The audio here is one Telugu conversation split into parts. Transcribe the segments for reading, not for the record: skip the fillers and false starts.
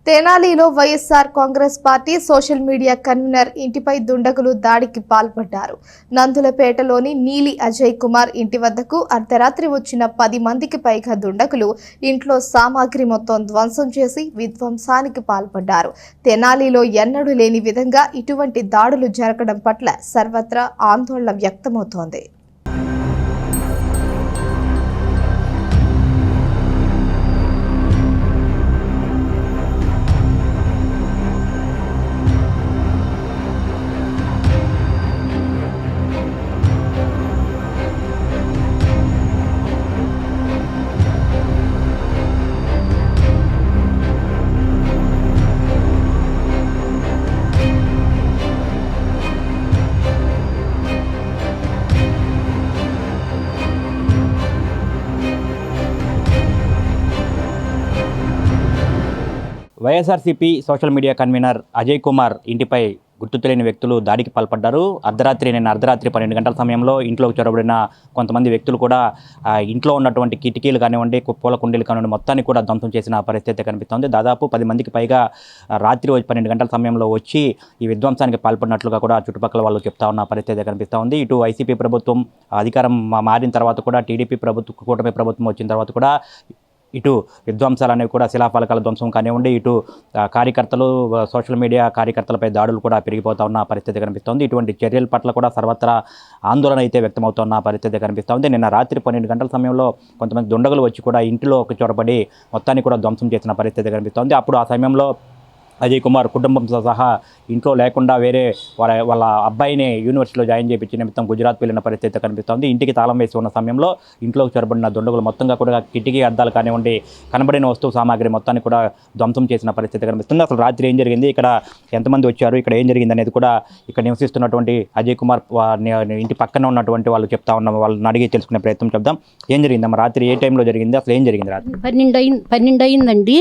తెనాలిలో YSR Congress party social media convener ఇంటిపై దుండగులు దాడికి పాల్పడ్డారు. నందులపేటలోని నీలి అజయ్ కుమార్ ఇంటి వద్దకు అర్ధరాత్రి వచ్చిన 10 మందికి పైగా దుండగులు ఇంట్లో సామాగ్రి మొత్తం ధ్వంసం చేసి విధ్వంసానికి పాల్పడ్డారు. తెనాలిలో ఎన్నడూ లేని విధంగా ఇటువంటి దాడులు జరగడం పట్ల సర్వత్రా ఆందోళన వ్యక్తమవుతోంది. YSRCP social media convener Ajay Kumar ఇంటిపై గుర్తు తెలియని వ్యక్తులు దాడికి పాల్పడ్డారు. అర్ధరాత్రి 12 గంటల సమయంలో ఇంట్లోకి చొరబడిన కొంతమంది వ్యక్తులు కూడా ఇంట్లో ఉన్నటువంటి కిటికీలు కానివ్వండి, పూల కుండీలు కానివ్వండి మొత్తాన్ని కూడా ధ్వంసం చేసిన పరిస్థితి కనిపిస్తోంది. దాదాపు 10 మందికి పైగా రాత్రి 12 గంటల సమయంలో వచ్చి ఈ విధ్వంసానికి పాల్పడినట్లుగా కూడా చుట్టుపక్కల వాళ్ళు చెప్తా ఉన్న పరిస్థితి కనిపిస్తూ ఉంది. ఇటు వైసీపీ ప్రభుత్వం అధికారం మారిన తర్వాత కూడా, టీడీపీ ప్రభుత్వం, కూటమి ప్రభుత్వం వచ్చిన తర్వాత కూడా ఇటు విధ్వంసాలు అనేవి కూడా శిలాఫలకాల ధ్వంసం కానివ్వండి, ఇటు కార్యకర్తలు, సోషల్ మీడియా కార్యకర్తలపై దాడులు కూడా పెరిగిపోతూ ఉన్న పరిస్థితి కనిపిస్తోంది. ఇటువంటి చర్యల పట్ల కూడా సర్వత్రా ఆందోళన అయితే వ్యక్తమవుతున్న పరిస్థితి కనిపిస్తోంది. నిన్న రాత్రి 12 గంటల సమయంలో కొంతమంది దుండగులు వచ్చి కూడా ఇంటిలో ఒక చొరబడి మొత్తాన్ని కూడా ధ్వంసం చేసిన పరిస్థితి కనిపిస్తోంది. అప్పుడు ఆ సమయంలో అజయ్ కుమార్ కుటుంబంతో సహా ఇంట్లో లేకుండా వేరే వాళ్ళ అబ్బాయిని యూనివర్సిటీలో జాయిన్ చేయించి నిమిత్తం గుజరాత్ వెళ్ళిన పరిస్థితి కనిపిస్తోంది. ఇంటికి తాళం వేసి ఉన్న సమయంలో ఇంట్లోకి చొరబడిన దుండగులు మొత్తంగా కూడా కిటికీ అద్దాలు కానివ్వండి, కనబడిన వస్తువు సామాగ్రి మొత్తాన్ని కూడా ధ్వంసం చేసిన పరిస్థితి కనిపిస్తుంది. అసలు రాత్రి ఏం జరిగింది, ఇక్కడ ఎంతమంది వచ్చారు, ఇక్కడ ఏం జరిగింది అనేది కూడా ఇక్కడ నివసిస్తున్నటువంటి అజయ్ కుమార్ ఇంటి పక్కన ఉన్నటువంటి వాళ్ళు చెప్తా ఉన్న వాళ్ళని అడిగి తెలుసుకునే ప్రయత్నం చేద్దాం. ఏం జరిగిందమ్మా రాత్రి, ఏ టైంలో జరిగింది, అసలు ఏం జరిగింది? రాత్రి 12 అయిందండి.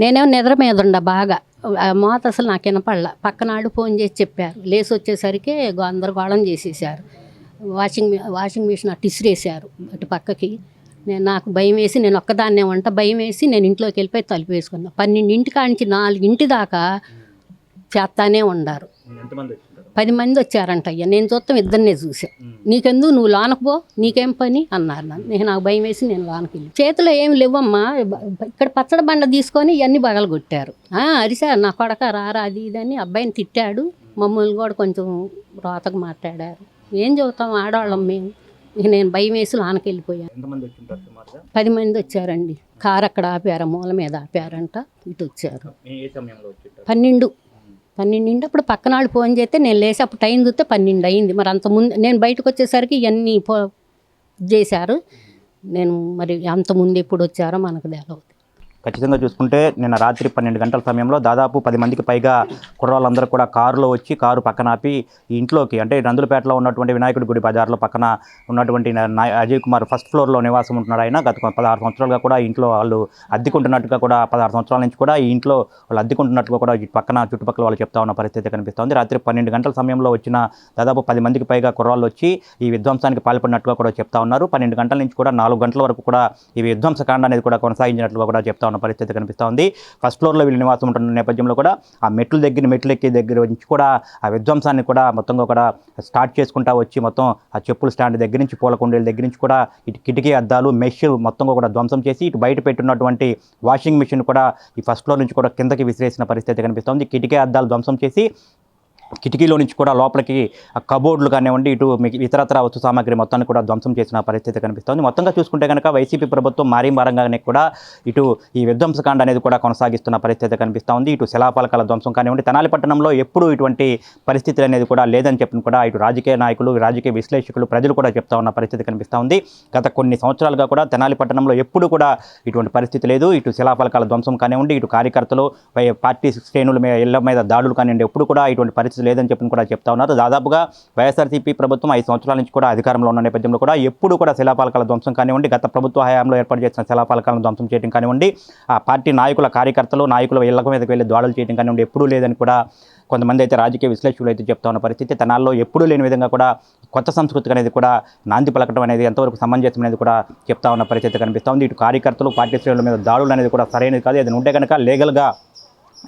నేనేమో నిద్ర మీద ఉండ బాగా మోత అసలు నాకు వినపడలా. పక్కనాడు ఫోన్ చేసి చెప్పారు. లేచి వచ్చేసరికి గందరగోళం చేసేసారు. వాషింగ్ మిషన్ అటు ఇసిరేసారు అటు పక్కకి. నాకు భయం వేసి, నేను ఒక్కదాన్నే భయం వేసి నేను ఇంట్లోకి వెళ్ళిపోయి తలుపు వేసుకున్నాను. 12 కానించి 4 దాకా చేస్తానే ఉండారు. 10 మంది వచ్చారంట. అయ్యా నేను చూస్తాం, ఇద్దరినే చూసా. నీకెందుకు, నువ్వు లోనకు పో, నీకేం పని అన్నారు నన్ను. నాకు భయం వేసి నేను లోనకి వెళ్ళి, చేతిలో ఏమి లేవమ్మా, ఇక్కడ పచ్చడి బండ తీసుకొని ఇవన్నీ బగలు కొట్టారు. అరిసారు, నా కొడక రారా అది ఇదని అబ్బాయిని తిట్టాడు. మమ్మల్ని కూడా కొంచెం రోతకు మాట్లాడారు. ఏం చెబుతాం ఆడవాళ్ళం మేము. ఇక నేను భయం వేసి లోనకి వెళ్ళిపోయాను. 10 మంది వచ్చారండి. కారు అక్కడ ఆపారు, మూల మీద ఆపారంట. ఇటు వచ్చారు 12 అప్పుడు పక్కన వాళ్ళు ఫోన్ చేస్తే నేను లేచి అప్పుడు టైం చూస్తే 12 అయింది. మరి అంత ముందు నేను బయటకు వచ్చేసరికి ఇవన్నీ చేశారు. నేను మరి అంత ముందు ఎప్పుడు వచ్చారో మనకు తెలియదు. ఖచ్చితంగా చూసుకుంటే నిన్న రాత్రి 12 గంటల సమయంలో దాదాపు 10 మందికి పైగా కుర్రాళ్ళందరూ కూడా కారులో వచ్చి కారు పక్కన ఆపి ఇంట్లోకి, అంటే నందులపేటలో ఉన్నటువంటి వినాయకుడి గుడి బజార్లో పక్కన ఉన్నటువంటి అజయ్ కుమార్ ఫస్ట్ ఫ్లోర్లో నివాసం ఉంటున్నారు. ఆయన గత 16 సంవత్సరాలుగా కూడా ఇంట్లో వాళ్ళు అద్దెకుంటున్నట్టుగా కూడా, 16 సంవత్సరాల నుంచి కూడా ఈ ఇంట్లో వాళ్ళు అద్దెకుంటున్నట్టుగా కూడా పక్కన చుట్టుపక్కల వాళ్ళు చెప్తా ఉన్న పరిస్థితి కనిపిస్తుంది. రాత్రి 12 గంటల సమయంలో వచ్చిన దాదాపు 10 మందికి పైగా కుర్రాళ్ళు వచ్చి ఈ విధ్వంసానికి పాల్పడినట్టుగా కూడా చెప్తా ఉన్నారు. 12 గంటల నుంచి కూడా 4 గంటల వరకు కూడా ఈ విధ్వంసకాండ అనేది కూడా కొనసాగించినట్లుగా కూడా చెప్తా ఉన్న పరిస్థితి కనిపిస్తూ ఉంది. ఫస్ట్ ఫ్లోర్లో వీళ్ళు నివాసం ఉంటున్న నేపథ్యంలో కూడా ఆ మెట్లు ఎక్కే దగ్గర నుంచి కూడా ఆ విధ్వంసాన్ని కూడా మొత్తంగా కూడా స్టార్ట్ చేసుకుంటా వచ్చి మొత్తం ఆ చెప్పుల స్టాండ్ దగ్గర నుంచి, పూల కుండీల దగ్గర నుంచి కూడా ఇటు కిటికీ అద్దాలు, మెష్ మొత్తంగా కూడా ధ్వంసం చేసి ఇటు బయట పెట్టున్నటువంటి వాషింగ్ మిషన్ కూడా ఈ ఫస్ట్ ఫ్లోర్ నుంచి కూడా కిందకి విసిరేసిన పరిస్థితి కనిపిస్తుంది. కిటికీ అద్దాలు ధ్వంసం చేసి కిటికీలో నుంచి కూడా లోపలికి కబోర్డులు కానివ్వండి, ఇటు ఇతరత్ర వస్తు సామాగ్రి మొత్తాన్ని కూడా ధ్వంసం చేసిన పరిస్థితి కనిపిస్తుంది. మొత్తంగా చూసుకుంటే కనుక వైసీపీ ప్రభుత్వం మారంగానే కూడా ఇటు ఈ విధ్వంసకాండ అనేది కూడా కొనసాగిస్తున్న పరిస్థితి కనిపిస్తూ ఉంది. ఇటు శిలాఫలకాల ధ్వంసం కానివ్వండి, తెనాలి పట్టణంలో ఎప్పుడు ఇటువంటి పరిస్థితులు అనేది కూడా లేదని చెప్పిన కూడా ఇటు రాజకీయ నాయకులు, రాజకీయ విశ్లేషకులు, ప్రజలు కూడా చెప్తా ఉన్న పరిస్థితి కనిపిస్తూ ఉంది. గత కొన్ని సంవత్సరాలుగా కూడా తెనాలి పట్టణంలో ఎప్పుడు కూడా ఇటువంటి పరిస్థితి లేదు. ఇటు శిలాఫలకాల ధ్వంసం కానివ్వండి, ఇటు కార్యకర్తలు, పార్టీ శ్రేణుల ఇళ్ల మీద దాడులు కానివ్వండి, ఎప్పుడు కూడా ఇటువంటి పరిస్థితి లేదని చెప్పి కూడా చెప్తా ఉన్నారు. దాదాపుగా వైఎస్ఆర్సీపీ ప్రభుత్వం 5 సంవత్సరాల నుంచి కూడా అధికారంలో ఉన్న నేపథ్యంలో కూడా ఎప్పుడు కూడా శిలాఫలకాల ధ్వంసం కానివ్వండి, గత ప్రభుత్వ హయాంలో ఏర్పాటు చేసిన శిలాఫలకాలను ధ్వంసం చేయడం కానివ్వండి, ఆ పార్టీ నాయకుల, కార్యకర్తలు, నాయకుల ఇళ్ల మీదకి వెళ్ళి దాడులు చేయడం కానివ్వండి ఎప్పుడూ లేదని కూడా కొంతమంది అయితే రాజకీయ విశ్లేషకులు అయితే చెప్తా ఉన్న పరిస్థితి. తెనాల్లో ఎప్పుడూ లేని విధంగా కూడా కొత్త సంస్కృతి అనేది కూడా నాంది పలకడం అనేది ఎంతవరకు సమంజసం అనేది కూడా చెప్తా ఉన్న పరిస్థితి కనిపిస్తూ ఉంది. ఇటు కార్యకర్తలు, పార్టీ శ్రేణుల మీద దాడులు అనేది కూడా సరైనది కాదు. అది ఉంటే కనుక లీగల్గా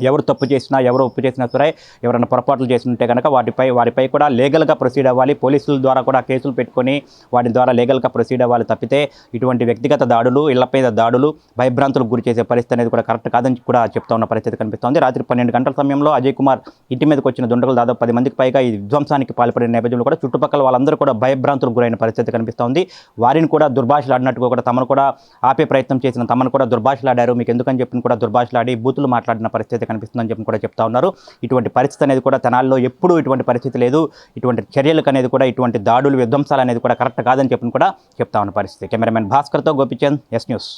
ఎవరు తప్పు చేసినా ఎవరు ఒప్పు చేసినా సరే ఎవరైనా పొరపాట్లు చేస్తుంటే కనుక వారిపై కూడా లీగల్గా ప్రొసీడ్ అవ్వాలి. పోలీసుల ద్వారా కూడా కేసులు పెట్టుకొని వాటి ద్వారా లీగల్గా ప్రొసీడ్ అవ్వాలి తప్పితే ఇటువంటి వ్యక్తిగత దాడులు, ఇళ్లపై దాడులు, భయభ్రాంతులకు గురి చేసే పరిస్థితి అనేది కూడా కరెక్ట్ కాదని కూడా చెప్తా ఉన్న పరిస్థితి కనిపిస్తోంది. రాత్రి 12 గంటల సమయంలో అజయ్ కుమార్ ఇంటి మీదకి వచ్చిన దుండగులు దాదాపు 10 మందికి పైగా ఈ విధ్వంసానికి పాల్పడిన నేపథ్యంలో కూడా చుట్టుపక్కల వాళ్ళందరూ కూడా భయభ్రాంతులకు గురైన పరిస్థితి కనిపిస్తోంది. వారిని కూడా దుర్భాషలాడినట్టుగా కూడా తమను కూడా ఆపే ప్రయత్నం చేసిన తమను కూడా దుర్భాషలాడారు, మీకు ఎందుకని చెప్పి కూడా దుర్భాషలాడి బూతులు మాట్లాడిన పరిస్థితి కనిపిస్తుందని చెప్పి కూడా చెప్తా ఉన్నారు. ఇటువంటి పరిస్థితి అనేది కూడా తెనాలిలో ఎప్పుడూ ఇటువంటి పరిస్థితి లేదు. ఇటువంటి చర్యలకు అనేది కూడా ఇటువంటి దాడులు, విధ్వంసాలు అనేది కూడా కరెక్ట్ కాదని చెప్పి కూడా చెప్తా ఉన్న పరిస్థితి. కెమెరామెన్ భాస్కర్తో గోపిచంద్, ఎస్ న్యూస్.